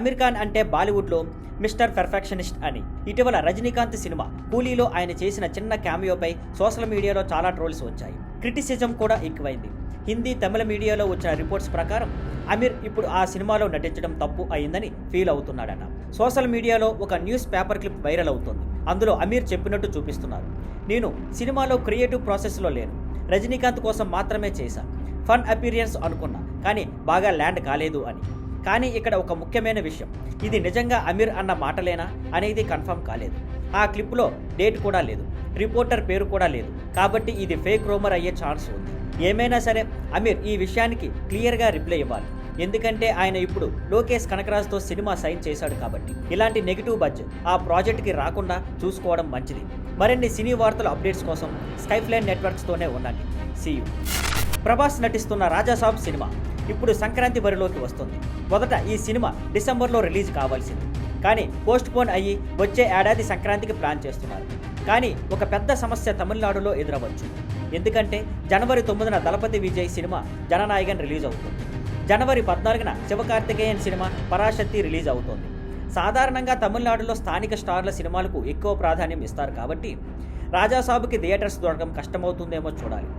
అమీర్ ఖాన్ అంటే బాలీవుడ్లో mister perfectionist అని. ఇటీవల రజనీకాంత్ సినిమా కూలీలో ఆయన చేసిన చిన్న క్యామియోపై సోషల్ మీడియాలో చాలా ట్రోల్స్ వచ్చాయి. క్రిటిసిజం కూడా ఎక్కువైంది. హిందీ, తమిళ మీడియాలో వచ్చిన రిపోర్ట్స్ ప్రకారం అమీర్ ఇప్పుడు ఆ సినిమాలో నటించడం తప్పు అయిందని ఫీల్ అవుతున్నాడట. సోషల్ మీడియాలో ఒక న్యూస్ పేపర్ క్లిప్ వైరల్ అవుతుంది. అందులో అమీర్ చెప్పినట్టు చూపిస్తున్నారు. నేను సినిమాలో క్రియేటివ్ ప్రాసెస్లో లేను, రజనీకాంత్ కోసం మాత్రమే చేశా, ఫన్ అపీరియన్స్ అనుకున్నా, కానీ బాగా ల్యాండ్ కాలేదు అని. కానీ ఇక్కడ ఒక ముఖ్యమైన విషయం, ఇది నిజంగా అమీర్ అన్న మాటలేనా అనేది కన్ఫర్మ్ కాలేదు. ఆ క్లిప్లో డేట్ కూడా లేదు, రిపోర్టర్ పేరు కూడా లేదు. కాబట్టి ఇది ఫేక్ రూమర్ అయ్యే ఛాన్స్ ఉంది. ఏమైనా సరే అమీర్ ఈ విషయానికి క్లియర్గా రిప్లై ఇవ్వాలి. ఎందుకంటే ఆయన ఇప్పుడు లోకేష్ కనకరాజ్తో సినిమా సైన్ చేశాడు కాబట్టి ఇలాంటి నెగిటివ్ బజ్ ఆ ప్రాజెక్ట్కి రాకుండా చూసుకోవడం మంచిది. మరిన్ని సినీ వార్తల అప్డేట్స్ కోసం స్కైఫ్లైన్ నెట్వర్క్స్తోనే ఉండండి. See you. ప్రభాస్ నటిస్తున్న రాజాసాబ్ సినిమా ఇప్పుడు సంక్రాంతి బరిలోకి వస్తుంది. మొదట ఈ సినిమా డిసెంబర్లో రిలీజ్ కావాల్సింది, కానీ పోస్ట్ పోన్ అయ్యి వచ్చే ఏడాది సంక్రాంతికి ప్లాన్ చేస్తున్నారు. కానీ ఒక పెద్ద సమస్య తమిళనాడులో ఎదురవచ్చు. ఎందుకంటే జనవరి 9న దళపతి విజయ్ సినిమా జననాయకన్ రిలీజ్ అవుతుంది. జనవరి 14న శివకార్తికేయన్ సినిమా పరాశక్తి రిలీజ్ అవుతోంది. సాధారణంగా తమిళనాడులో స్థానిక స్టార్ల సినిమాలకు ఎక్కువ ప్రాధాన్యం ఇస్తారు కాబట్టి రాజాసాబుకి థియేటర్స్ దొరకడం కష్టమవుతుందేమో చూడాలి.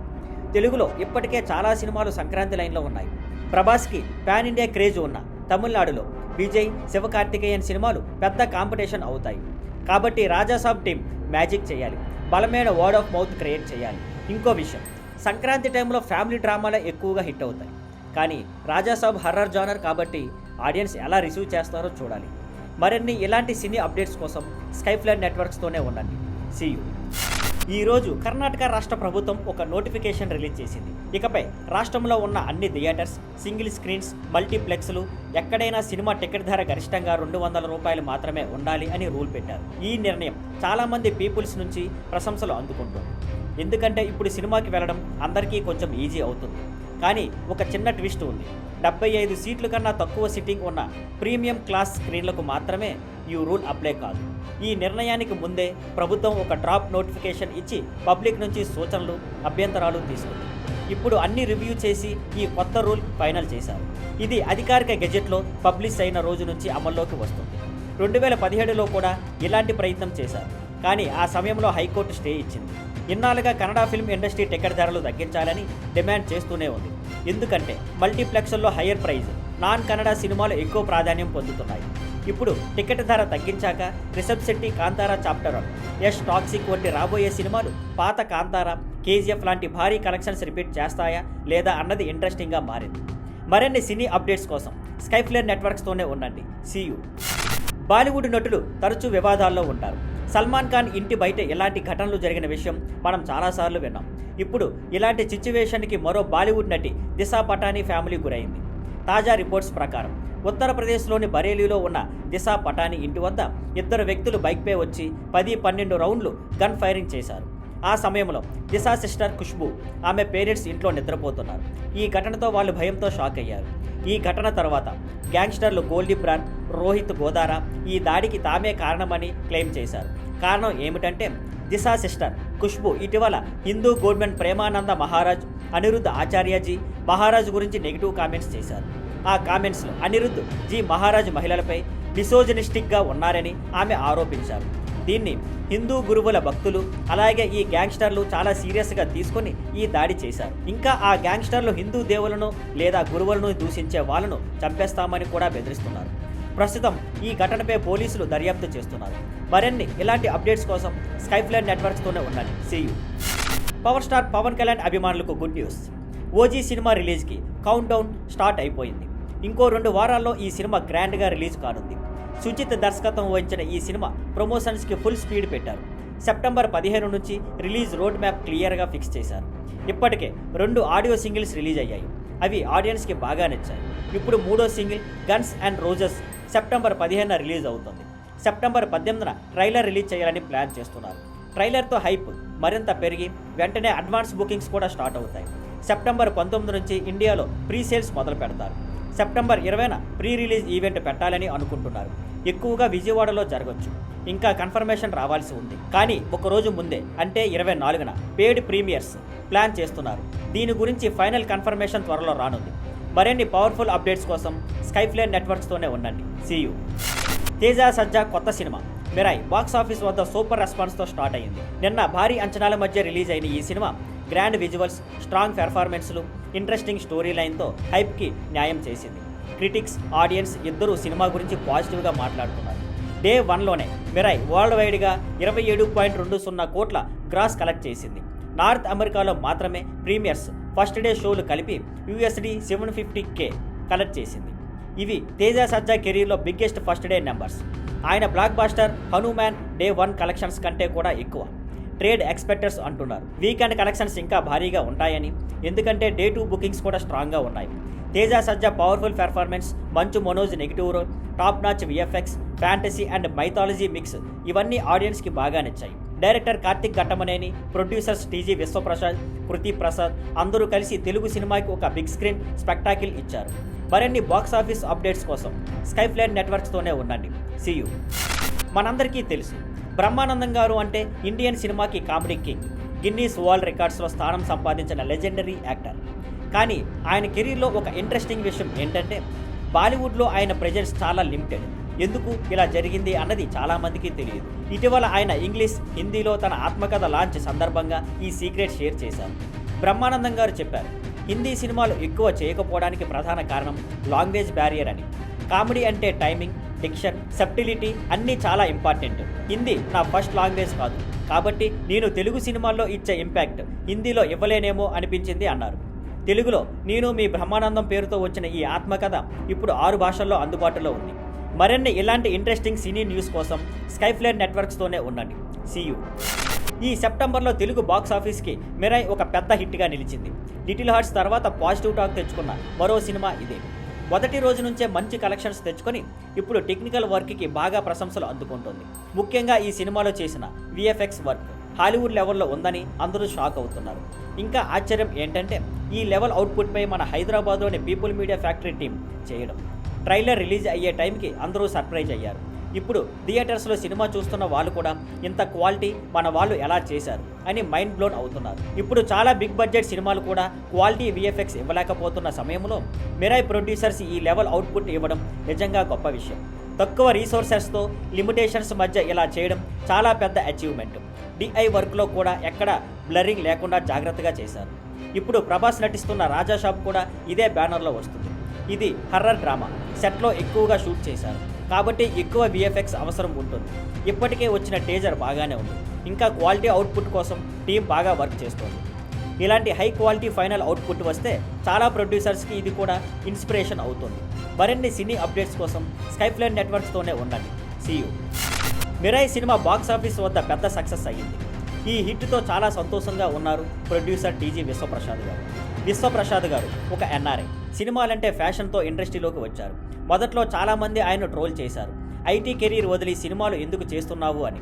తెలుగులో ఇప్పటికే చాలా సినిమాలు సంక్రాంతి లైన్లో ఉన్నాయి. ప్రభాస్కి పాన్ ఇండియా క్రేజ్ ఉన్న తమిళనాడులో విజయ్, శివకార్తికేయన్ సినిమాలు పెద్ద కాంపిటీషన్ అవుతాయి. కాబట్టి రాజాసాబ్ టీం మ్యాజిక్ చేయాలి, బలమైన వర్డ్ ఆఫ్ మౌత్ క్రియేట్ చేయాలి. ఇంకో విషయం, సంక్రాంతి టైంలో ఫ్యామిలీ డ్రామాలే ఎక్కువగా హిట్ అవుతాయి. కానీ రాజాసాబ్ హర్రర్ జానర్ కాబట్టి ఆడియన్స్ ఎలా రిసీవ్ చేస్తారో చూడాలి. మరిన్ని ఇలాంటి సినీ అప్డేట్స్ కోసం స్కైఫ్లైన్ నెట్వర్క్స్తోనే ఉండండి. See you. ఈరోజు కర్ణాటక రాష్ట్ర ప్రభుత్వం ఒక నోటిఫికేషన్ రిలీజ్ చేసింది. ఇకపై రాష్ట్రంలో ఉన్న అన్ని థియేటర్స్, సింగిల్ స్క్రీన్స్, మల్టీప్లెక్స్లు ఎక్కడైనా సినిమా టికెట్ ధర గరిష్టంగా 200 రూపాయలు మాత్రమే ఉండాలి అని రూల్ పెట్టారు. ఈ నిర్ణయం చాలామంది పీపుల్స్ నుంచి ప్రశంసలు అందుకుంటుంది. ఎందుకంటే ఇప్పుడు సినిమాకి వెళ్ళడం అందరికీ కొంచెం ఈజీ అవుతుంది. కానీ ఒక చిన్న ట్విస్ట్ ఉంది. 75 సీట్ల కన్నా తక్కువ సిట్టింగ్ ఉన్న ప్రీమియం క్లాస్ స్క్రీన్లకు మాత్రమే ఈ రూల్ అప్లై కాదు. ఈ నిర్ణయానికి ముందే ప్రభుత్వం ఒక డ్రాప్ నోటిఫికేషన్ ఇచ్చి పబ్లిక్ నుంచి సూచనలు, అభ్యంతరాలు తీసుకుంది. ఇప్పుడు అన్ని రివ్యూ చేసి ఈ కొత్త రూల్ ఫైనల్ చేశారు. ఇది అధికారిక గెజెట్లో పబ్లిష్ అయిన రోజు నుంచి అమల్లోకి వస్తుంది. 2017లో కూడా ఇలాంటి ప్రయత్నం చేశారు, కానీ ఆ సమయంలో హైకోర్టు స్టే ఇచ్చింది. ఇన్నాళ్ళుగా కన్నడ ఫిల్మ్ ఇండస్ట్రీ టికెట్ ధరలు తగ్గించాలని డిమాండ్ చేస్తూనే ఉంది. ఎందుకంటే మల్టీప్లెక్స్ల్లో హయ్యర్ ప్రైజ్, నాన్ కన్నడ సినిమాలు ఎక్కువ ప్రాధాన్యం పొందుతున్నాయి. ఇప్పుడు టికెట్ ధర తగ్గించాక రిషబ్ శెట్టి కాంతారా చాప్టర్ 1, యష్ టాక్సిక్ వంటి రాబోయే సినిమాలు పాత కాంతారా, కేజీఎఫ్ లాంటి భారీ కలెక్షన్స్ రిపీట్ చేస్తాయా లేదా అన్నది ఇంట్రెస్టింగ్గా మారింది. మరిన్ని సినీ అప్డేట్స్ కోసం స్కైఫ్లైన్ నెట్వర్క్స్తోనే ఉండండి. See you. బాలీవుడ్ నటులు తరచూ వివాదాల్లో ఉంటారు. సల్మాన్ ఖాన్ ఇంటి బయట ఇలాంటి ఘటనలు జరిగిన విషయం మనం చాలాసార్లు విన్నాం. ఇప్పుడు ఇలాంటి సిచ్యువేషన్కి మరో బాలీవుడ్ నటి దిశా పటానీ ఫ్యామిలీ గురైంది. తాజా రిపోర్ట్స్ ప్రకారం ఉత్తరప్రదేశ్లోని బరేలీలో ఉన్న దిశా పటానీ ఇంటి వద్ద 2 వ్యక్తులు బైక్పై వచ్చి 10-12 రౌండ్లు గన్ ఫైరింగ్ చేశారు. ఆ సమయంలో దిశా సిస్టర్ ఖుష్బూ, ఆమె పేరెంట్స్ ఇంట్లో నిద్రపోతున్నారు. ఈ ఘటనతో వాళ్ళు భయంతో షాక్ అయ్యారు. ఈ ఘటన తర్వాత గ్యాంగ్స్టర్లు గోల్డీ బ్రాన్, రోహిత్ గోదారా ఈ దాడికి తామే కారణమని క్లెయిమ్ చేశారు. కారణం ఏమిటంటే దిశా సిస్టర్ ఖుష్బూ ఇటీవల హిందూ గవర్నమెంట్ ప్రేమానంద మహారాజ్, అనిరుద్ధ్ ఆచార్యజీ మహారాజ్ గురించి నెగిటివ్ కామెంట్స్ చేశారు. ఆ కామెంట్స్లో అనిరుద్ధ్ జీ మహారాజ్ మహిళలపై మిసోజినిస్టిక్గా ఉన్నారని ఆమె ఆరోపించారు. దీన్ని హిందూ గురువుల భక్తులు అలాగే ఈ గ్యాంగ్స్టర్లు చాలా సీరియస్గా తీసుకొని ఈ దాడి చేశారు. ఇంకా ఆ గ్యాంగ్స్టర్లు హిందూ దేవులను లేదా గురువులను దూషించే వాళ్ళను చంపేస్తామని కూడా బెదిరిస్తున్నారు. ప్రస్తుతం ఈ ఘటనపై పోలీసులు దర్యాప్తు చేస్తున్నారు. మరిన్ని ఇలాంటి అప్డేట్స్ కోసం స్కైఫ్లైన్ నెట్వర్క్స్తోనే ఉండండి. See you. Power star Pawan Kalyan అభిమానులకు గుడ్ న్యూస్. ఓజీ సినిమా రిలీజ్కి కౌంట్ డౌన్ స్టార్ట్ అయిపోయింది. ఇంకో 2 వారాల్లో ఈ సినిమా గ్రాండ్గా రిలీజ్ కానుంది. సుజిత్ దర్శకత్వం వహించిన ఈ సినిమా ప్రమోషన్స్కి ఫుల్ స్పీడ్ పెట్టారు. సెప్టెంబర్ 15 నుంచి రిలీజ్ రోడ్ మ్యాప్ క్లియర్గా ఫిక్స్ చేశారు. ఇప్పటికే 2 ఆడియో సింగిల్స్ రిలీజ్ అయ్యాయి. అవి ఆడియన్స్కి బాగా నచ్చాయి. ఇప్పుడు 3వ single guns and roses September 15న రిలీజ్ అవుతుంది. సెప్టెంబర్ 18న ట్రైలర్ రిలీజ్ చేయాలని ప్లాన్ చేస్తున్నారు. ట్రైలర్తో హైప్ మరింత పెరిగి వెంటనే అడ్వాన్స్ బుకింగ్స్ కూడా స్టార్ట్ అవుతాయి. సెప్టెంబర్ 19 నుంచి ఇండియాలో ప్రీ సేల్స్ మొదలు పెడతారు. సెప్టెంబర్ 20న ప్రీ రిలీజ్ ఈవెంట్ పెట్టాలని అనుకుంటున్నారు. ఎక్కువగా విజయవాడలో జరగవచ్చు. ఇంకా కన్ఫర్మేషన్ రావాల్సి ఉంది. కానీ ఒకరోజు ముందే అంటే 24న పేడ్ ప్రీమియర్స్ ప్లాన్ చేస్తున్నారు. దీని గురించి ఫైనల్ కన్ఫర్మేషన్ త్వరలో రానుంది. మరిన్ని పవర్ఫుల్ అప్డేట్స్ కోసం స్కైఫ్లేర్ నెట్వర్క్స్తోనే ఉండండి. సీయూ. తేజ సజ్జా కొత్త సినిమా మిరాయ్ బాక్స్ ఆఫీస్ వద్ద సూపర్ రెస్పాన్స్తో స్టార్ట్ అయింది. నిన్న భారీ అంచనాల మధ్య రిలీజ్ అయిన ఈ సినిమా గ్రాండ్ విజువల్స్, స్ట్రాంగ్ పెర్ఫార్మెన్స్లు, ఇంట్రెస్టింగ్ స్టోరీ లైన్తో హైప్కి న్యాయం చేసింది. క్రిటిక్స్, ఆడియన్స్ ఇద్దరూ సినిమా గురించి పాజిటివ్గా మాట్లాడుతున్నారు. డే 1లోనే మిరాయ్ వరల్డ్ వైడ్గా 27.20 కోట్ల గ్రాస్ కలెక్ట్ చేసింది. నార్త్ అమెరికాలో మాత్రమే ప్రీమియర్స్, ఫస్ట్ డే షోలు కలిపి USD 750K కలెక్ట్ చేసింది. ఇవి తేజ సజ్జా కెరీర్లో బిగ్గెస్ట్ ఫస్ట్ డే నెంబర్స్. ఆయన blockbuster Hanuman day 1 collections కంటే కూడా ఎక్కువ. ట్రేడ్ ఎక్స్పెక్టర్స్ అంటున్నారు వీకెండ్ కలెక్షన్స్ ఇంకా భారీగా ఉంటాయని, ఎందుకంటే డే 2 బుకింగ్స్ కూడా స్ట్రాంగ్గా ఉన్నాయి. తేజ సజ్జా powerful performance, Manchu Manoj negative role, top notch VFX, fantasy and mythology mix ఇవన్నీ ఆడియన్స్కి బాగా నచ్చాయి. Director Karthik Ghattamaneni, producers TG Vishwaprasad, Kriti Prasad అందరూ కలిసి తెలుగు సినిమాకి ఒక బిగ్ స్క్రీన్ స్పెక్టాకిల్ ఇచ్చారు. మరిన్ని బాక్స్ ఆఫీస్ అప్డేట్స్ కోసం స్కైఫ్లేర్ నెట్వర్క్స్తోనే ఉండండి. సీయూ. మనందరికీ తెలుసు బ్రహ్మానందం గారు అంటే ఇండియన్ సినిమాకి కామెడీ కింగ్, గిన్నీస్ వరల్డ్ రికార్డ్స్లో స్థానం సంపాదించిన లెజెండరీ యాక్టర్. కానీ ఆయన కెరీర్లో ఒక ఇంట్రెస్టింగ్ విషయం ఏంటంటే బాలీవుడ్లో ఆయన ప్రెజెన్స్ చాలా లిమిటెడ్. ఎందుకు ఇలా జరిగింది అన్నది చాలామందికి తెలియదు. ఇటీవల ఆయన ఇంగ్లీష్, హిందీలో తన ఆత్మకథ లాంచ్ సందర్భంగా ఈ సీక్రెట్ షేర్ చేశారు. బ్రహ్మానందం గారు చెప్పారు, హిందీ సినిమాలు ఎక్కువ చేయకపోవడానికి ప్రధాన కారణం లాంగ్వేజ్ బ్యారియర్ అని. కామెడీ అంటే టైమింగ్, డిక్షన్, సబ్టిలిటీ అన్నీ చాలా ఇంపార్టెంట్. హిందీ నా ఫస్ట్ లాంగ్వేజ్ కాదు, కాబట్టి నేను తెలుగు సినిమాల్లో ఇచ్చే ఇంపాక్ట్ హిందీలో ఇవ్వలేనేమో అనిపించింది అన్నారు. తెలుగులో నేను మీ బ్రహ్మానందం పేరుతో వచ్చిన ఈ ఆత్మకథ ఇప్పుడు 6 భాషల్లో అందుబాటులో ఉంది. మరిన్ని ఇలాంటి ఇంట్రెస్టింగ్ సినీ న్యూస్ కోసం స్కైఫ్లేర్ నెట్వర్క్స్తోనే ఉండండి. సీయూ. ఈ సెప్టెంబర్లో తెలుగు బాక్స్ ఆఫీస్కి మిరాయ్ ఒక పెద్ద హిట్గా నిలిచింది. లిటిల్ హార్ట్స్ తర్వాత పాజిటివ్ టాక్ తెచ్చుకున్న మరో సినిమా ఇదే. మొదటి రోజు నుంచే మంచి కలెక్షన్స్ తెచ్చుకొని ఇప్పుడు టెక్నికల్ వర్క్కి బాగా ప్రశంసలు అందుకుంటుంది. ముఖ్యంగా ఈ సినిమాలో చేసిన VFX వర్క్ హాలీవుడ్ లెవెల్లో ఉందని అందరూ షాక్ అవుతున్నారు. ఇంకా ఆశ్చర్యం ఏంటంటే ఈ లెవెల్ అవుట్పుట్పై మన హైదరాబాద్లోని పీపుల్ మీడియా ఫ్యాక్టరీ టీం చేయడం. ట్రైలర్ రిలీజ్ అయ్యే టైంకి అందరూ సర్ప్రైజ్ అయ్యారు. ఇప్పుడు థియేటర్స్లో సినిమా చూస్తున్న వాళ్ళు కూడా ఇంత క్వాలిటీ మన వాళ్ళు ఎలా చేశారు అని మైండ్ బ్లోన్ అవుతున్నారు. ఇప్పుడు చాలా బిగ్ బడ్జెట్ సినిమాలు కూడా క్వాలిటీ VFX ఇవ్వలేకపోతున్న సమయంలో మిరాయ్ ప్రొడ్యూసర్స్ ఈ లెవెల్ అవుట్పుట్ ఇవ్వడం నిజంగా గొప్ప విషయం. తక్కువ రీసోర్సెస్తో లిమిటేషన్స్ మధ్య ఇలా చేయడం చాలా పెద్ద అచీవ్మెంట్. DI వర్క్లో కూడా ఎక్కడ బ్లరింగ్ లేకుండా జాగ్రత్తగా చేశారు. ఇప్పుడు ప్రభాస్ నటిస్తున్న రాజా షాప్ కూడా ఇదే బ్యానర్లో వస్తుంది. ఇది హర్రర్ డ్రామా, సెట్లో ఎక్కువగా షూట్ చేశారు కాబట్టి ఎక్కువ VFX అవసరం ఉంటుంది. ఇప్పటికే వచ్చిన టీజర్ బాగానే ఉంది. ఇంకా క్వాలిటీ అవుట్పుట్ కోసం టీం బాగా వర్క్ చేస్తుంది. ఇలాంటి హై క్వాలిటీ ఫైనల్ అవుట్పుట్ వస్తే చాలా ప్రొడ్యూసర్స్కి ఇది కూడా ఇన్స్పిరేషన్ అవుతుంది. మరిన్ని సినీ అప్డేట్స్ కోసం స్కైఫ్లేర్ నెట్వర్క్స్తోనే ఉండండి. See you. Mirai cinema box office వద్ద పెద్ద సక్సెస్ అయ్యింది. ఈ హిట్తో చాలా సంతోషంగా ఉన్నారు ప్రొడ్యూసర్ TG విశ్వప్రసాద్ గారు. విశ్వప్రసాద్ గారు ఒక NRI. సినిమాలంటే ఫ్యాషన్తో ఇండస్ట్రీలోకి వచ్చారు. మొదట్లో చాలామంది ఆయన ట్రోల్ చేశారు, IT కెరీర్ వదిలి సినిమాలు ఎందుకు చేస్తున్నావు అని.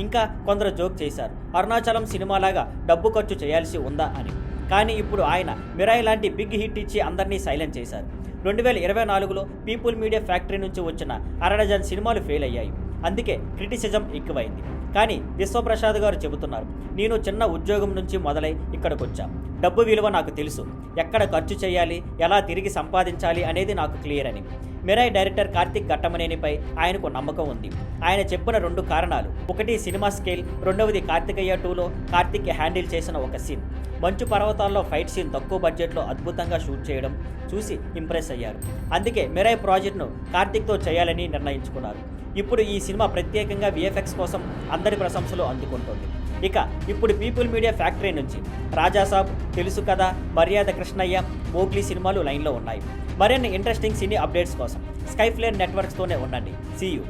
ఇంకా కొందరు జోక్ చేశారు, అరుణాచలం సినిమాలాగా డబ్బు ఖర్చు చేయాల్సి ఉందా అని. కానీ ఇప్పుడు ఆయన మిరాయ్ లాంటి బిగ్ హిట్ ఇచ్చి అందరినీ సైలెంట్ చేశారు. 2024లో పీపుల్ మీడియా ఫ్యాక్టరీ నుంచి వచ్చిన 60 సినిమాలు ఫెయిల్ అయ్యాయి. అందుకే క్రిటిసిజం ఎక్కువైంది. కానీ విశ్వప్రసాద్ గారు చెబుతున్నారు, నేను చిన్న ఉద్యోగం నుంచి మొదలై ఇక్కడికి వచ్చా. డబ్బు విలువ నాకు తెలుసు, ఎక్కడ ఖర్చు చేయాలి, ఎలా తిరిగి సంపాదించాలి అనేది నాకు క్లియర్ అని. మిరాయ్ డైరెక్టర్ కార్తిక్ ఘట్టమనేనిపై ఆయనకు నమ్మకం ఉంది. ఆయన చెప్పిన 2 కారణాలు, ఒకటి సినిమా స్కేల్, రెండవది కార్తికేయ 2లో కార్తిక్ హ్యాండిల్ చేసిన ఒక సీన్. మంచు పర్వతాల్లో ఫైట్ సీన్ తక్కువ బడ్జెట్లో అద్భుతంగా షూట్ చేయడం చూసి ఇంప్రెస్ అయ్యారు. అందుకే మిరాయ్ ప్రాజెక్ట్ను కార్తిక్తో చేయాలని నిర్ణయించుకున్నారు. ఇప్పుడు ఈ సినిమా ప్రత్యేకంగా VFX కోసం అందరి ప్రశంసలు అందుకుంటుంది. ఇక ఇప్పుడు పీపుల్ మీడియా ఫ్యాక్టరీ నుంచి రాజాసాబ్, తెలుసు కదా, మర్యాద కృష్ణయ్య, మోగ్లీ సినిమాలు లైన్లో ఉన్నాయి. మరిన్ని ఇంట్రెస్టింగ్ సినీ అప్డేట్స్ కోసం స్కైఫ్లేర్ నెట్వర్క్స్తోనే ఉండండి. సీయూ.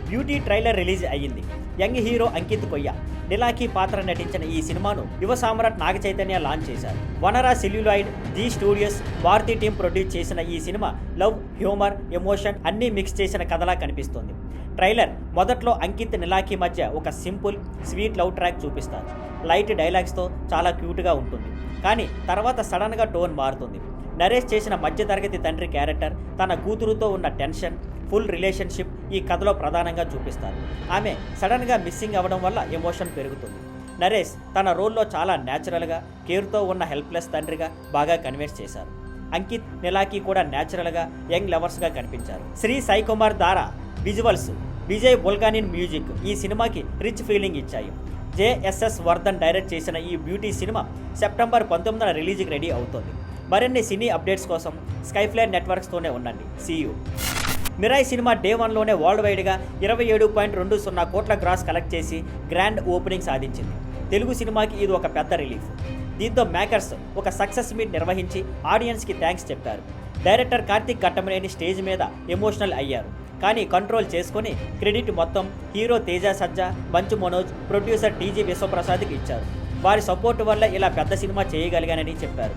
బ్యూటీ ట్రైలర్ రిలీజ్ అయ్యింది. యంగ్ హీరో అంకిత్ కొయ్య నిలాఖీ పాత్ర నటించిన ఈ సినిమాను యువ సామ్రాట్ నాగ చైతన్య లాంచ్ చేశారు. Vanara celluloid, Zee studios, Bharati team produce చేసిన ఈ సినిమా లవ్, హ్యూమర్, ఎమోషన్ అన్నీ మిక్స్ చేసిన కథలా కనిపిస్తుంది. ట్రైలర్ మొదట్లో అంకిత్, నిలాఖీ మధ్య ఒక సింపుల్ స్వీట్ లవ్ ట్రాక్ చూపిస్తారు. లైట్ డైలాగ్స్తో చాలా క్యూట్గా ఉంటుంది. కానీ తర్వాత సడన్గా టోన్ మారుతుంది. నరేష్ చేసిన మధ్యతరగతి తండ్రి క్యారెక్టర్, తన కూతురుతో ఉన్న టెన్షన్, ఫుల్ రిలేషన్షిప్ ఈ కథలో ప్రధానంగా చూపిస్తారు. ఆమె సడన్గా మిస్సింగ్ అవ్వడం వల్ల ఎమోషన్ పెరుగుతుంది. నరేష్ తన రోల్లో చాలా న్యాచురల్గా, కేర్తో ఉన్న హెల్ప్లెస్ తండ్రిగా బాగా కన్విన్స్ చేశారు. అంకిత్, నిలాకి కూడా న్యాచురల్గా యంగ్ లవర్స్గా కనిపించారు. శ్రీ సాయి కుమార్ దారా విజువల్స్, విజయ్ బుల్గానిన్ మ్యూజిక్ ఈ సినిమాకి రిచ్ ఫీలింగ్ ఇచ్చాయి. జేఎస్ఎస్ వర్ధన్ డైరెక్ట్ చేసిన ఈ బ్యూటీ సినిమా సెప్టెంబర్ 19న రిలీజ్కి రెడీ అవుతోంది. మరిన్ని సినీ అప్డేట్స్ కోసం స్కైఫ్లై నెట్వర్క్స్తోనే ఉండండి. సీయూ. మిరాయ్ సినిమా డే 1లోనే వరల్డ్ వైడ్గా 27.20 కోట్ల గ్రాస్ కలెక్ట్ చేసి గ్రాండ్ ఓపెనింగ్ సాధించింది. తెలుగు సినిమాకి ఇది ఒక పెద్ద రిలీఫ్. దీంతో మేకర్స్ ఒక సక్సెస్ మీట్ నిర్వహించి ఆడియన్స్కి థ్యాంక్స్ చెప్పారు. డైరెక్టర్ కార్తిక్ ఘట్టమనేని స్టేజ్ మీద ఎమోషనల్ అయ్యారు. కానీ కంట్రోల్ చేసుకుని క్రెడిట్ మొత్తం హీరో తేజ సజ్జా, మంచు మనోజ్, ప్రొడ్యూసర్ టీజీ విశ్వప్రసాద్కి ఇచ్చారు. వారి సపోర్ట్ వల్ల ఇలా పెద్ద సినిమా చేయగలిగానని చెప్పారు.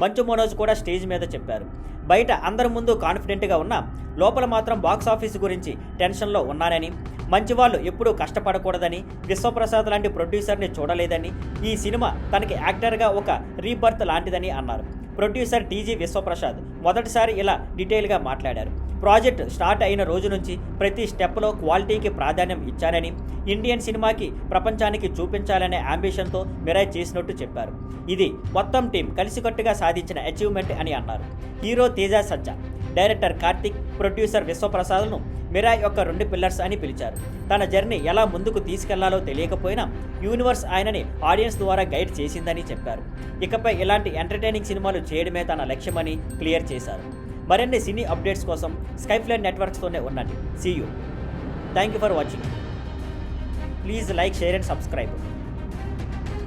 మంచు మనోజ్ కూడా స్టేజ్ మీద చెప్పారు, బయట అందరి ముందు కాన్ఫిడెంట్గా ఉన్నా లోపల మాత్రం బాక్స్ ఆఫీస్ గురించి టెన్షన్లో ఉన్నానని, మంచి వాళ్ళు ఎప్పుడూ కష్టపడకూడదని, విశ్వప్రసాద్ లాంటి ప్రొడ్యూసర్ని చూడలేదని, ఈ సినిమా తనకి యాక్టర్గా ఒక రీబర్త్ లాంటిదని అన్నారు. ప్రొడ్యూసర్ టీజీ విశ్వప్రసాద్ మొదటిసారి ఇలా డీటెయిల్గా మాట్లాడారు. ప్రాజెక్ట్ స్టార్ట్ అయిన రోజు నుంచి ప్రతి స్టెప్లో క్వాలిటీకి ప్రాధాన్యం ఇచ్చానని, ఇండియన్ సినిమాకి ప్రపంచానికి చూపించాలనే అంబిషన్తో మిరాయ్ చేసినట్టు చెప్పారు. ఇది మొత్తం టీం కలిసికట్టుగా సాధించిన అచీవ్మెంట్ అని అన్నారు. హీరో తేజ సజ్జా, డైరెక్టర్ కార్తిక్, ప్రొడ్యూసర్ విశ్వప్రసాద్ను మిరాయ్ యొక్క 2 పిల్లర్స్ అని పిలిచారు. తన జర్నీ ఎలా ముందుకు తీసుకెళ్లాలో తెలియకపోయినా యూనివర్స్ ఆయనని ఆడియన్స్ ద్వారా గైడ్ చేసిందని చెప్పారు. ఇకపై ఇలాంటి ఎంటర్టైనింగ్ సినిమాలు చేయడమే తన లక్ష్యమని క్లియర్ చేశారు. మరిన్ని సినీ అప్డేట్స్ కోసం స్కైఫ్లై నెట్వర్క్స్తోనే ఉండండి. See you. Thank you for watching. Please like, share and subscribe.